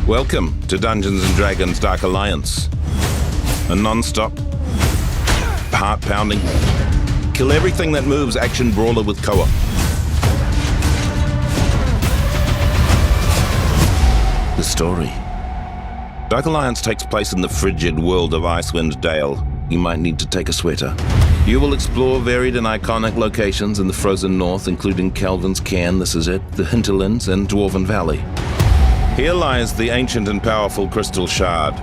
Welcome to Dungeons & Dragons Dark Alliance. A non-stop, heart-pounding, kill everything that moves action brawler with co-op. The story. Dark Alliance takes place in the frigid world of Icewind Dale. You might need to take a sweater. You will explore varied and iconic locations in the frozen north, including Calvin's Cairn, this is it, the Hinterlands, and Dwarven Valley. Here lies the ancient and powerful Crystal Shard.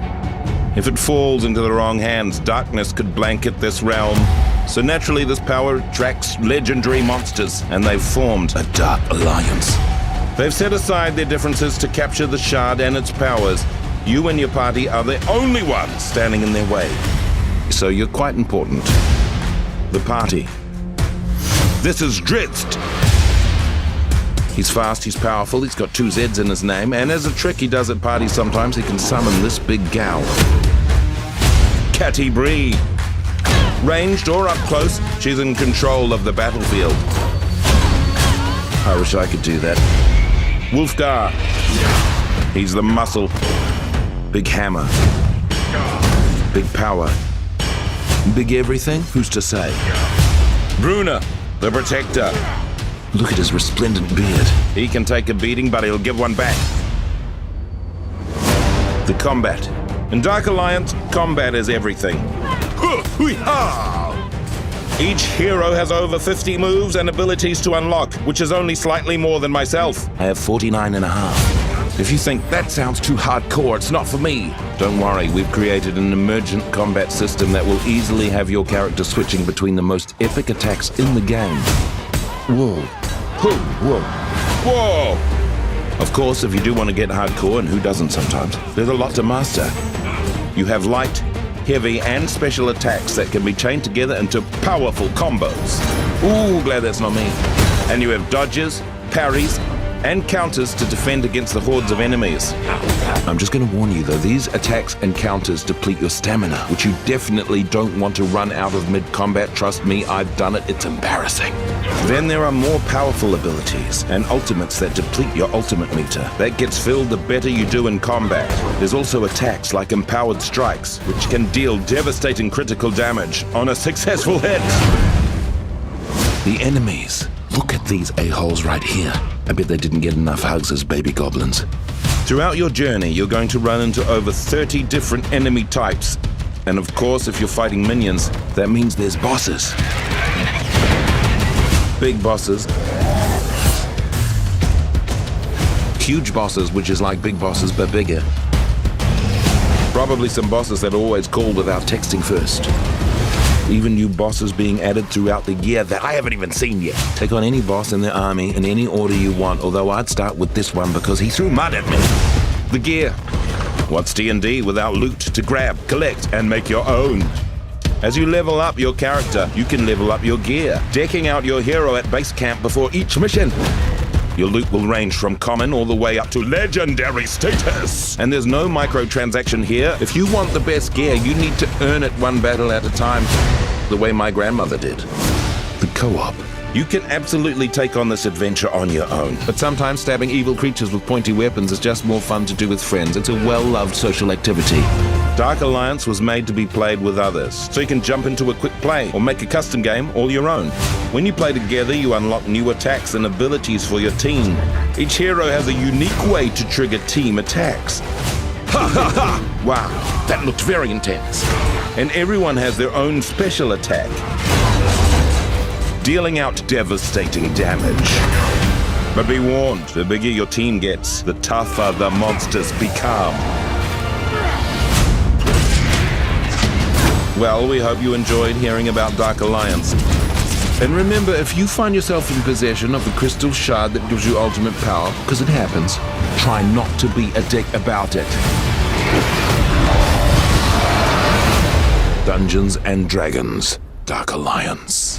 If it falls into the wrong hands, darkness could blanket this realm. So naturally, this power attracts legendary monsters, and they've formed a Dark Alliance. They've set aside their differences to capture the Shard and its powers. You and your party are the only ones standing in their way. So you're quite important. The party. This is Drizzt. He's fast, he's powerful, he's got 2 Z's in his name, and as a trick he does at parties sometimes, he can summon this big gal. Catty Bree. Ranged or up close, she's in control of the battlefield. I wish I could do that. Wolfgar. He's the muscle. Big hammer. Big power. Big everything? Who's to say? Bruna, the protector. Look at his resplendent beard. He can take a beating, but he'll give one back. The combat. In Dark Alliance, combat is everything. Each hero has over 50 moves and abilities to unlock, which is only slightly more than myself. I have 49 and a half. If you think that sounds too hardcore, it's not for me. Don't worry, we've created an emergent combat system that will easily have your character switching between the most epic attacks in the game. Whoa. Whoa. Whoa! Of course, if you do want to get hardcore, and who doesn't sometimes, there's a lot to master. You have light, heavy, and special attacks that can be chained together into powerful combos. Ooh, glad that's not me. And you have dodges, parries, and counters to defend against the hordes of enemies. I'm just going to warn you though, these attacks and counters deplete your stamina, which you definitely don't want to run out of mid-combat. Trust me, I've done it, it's embarrassing. Then there are more powerful abilities and ultimates that deplete your ultimate meter. That gets filled the better you do in combat. There's also attacks like empowered strikes, which can deal devastating critical damage on a successful hit. The enemies. Look at these a-holes right here. I bet they didn't get enough hugs as baby goblins. Throughout your journey, you're going to run into over 30 different enemy types. And of course, if you're fighting minions, that means there's bosses. Big bosses. Huge bosses, which is like big bosses, but bigger. Probably some bosses that always call without texting first. Even new bosses being added throughout the year that I haven't even seen yet. Take on any boss in the army in any order you want, although I'd start with this one because he threw mud at me. The gear. What's D&D without loot to grab, collect, and make your own? As you level up your character, you can level up your gear, decking out your hero at base camp before each mission. Your loot will range from common all the way up to legendary status. And there's no microtransaction here. If you want the best gear, you need to earn it one battle at a time, the way my grandmother did. The co-op. You can absolutely take on this adventure on your own. But sometimes stabbing evil creatures with pointy weapons is just more fun to do with friends. It's a well-loved social activity. Dark Alliance was made to be played with others, so you can jump into a quick play or make a custom game all your own. When you play together, you unlock new attacks and abilities for your team. Each hero has a unique way to trigger team attacks. Ha ha ha! Wow, that looked very intense. And everyone has their own special attack, dealing out devastating damage. But be warned, the bigger your team gets, the tougher the monsters become. Well, we hope you enjoyed hearing about Dark Alliance. And remember, if you find yourself in possession of the crystal shard that gives you ultimate power, because it happens, try not to be a dick about it. Dungeons and Dragons Dark Alliance.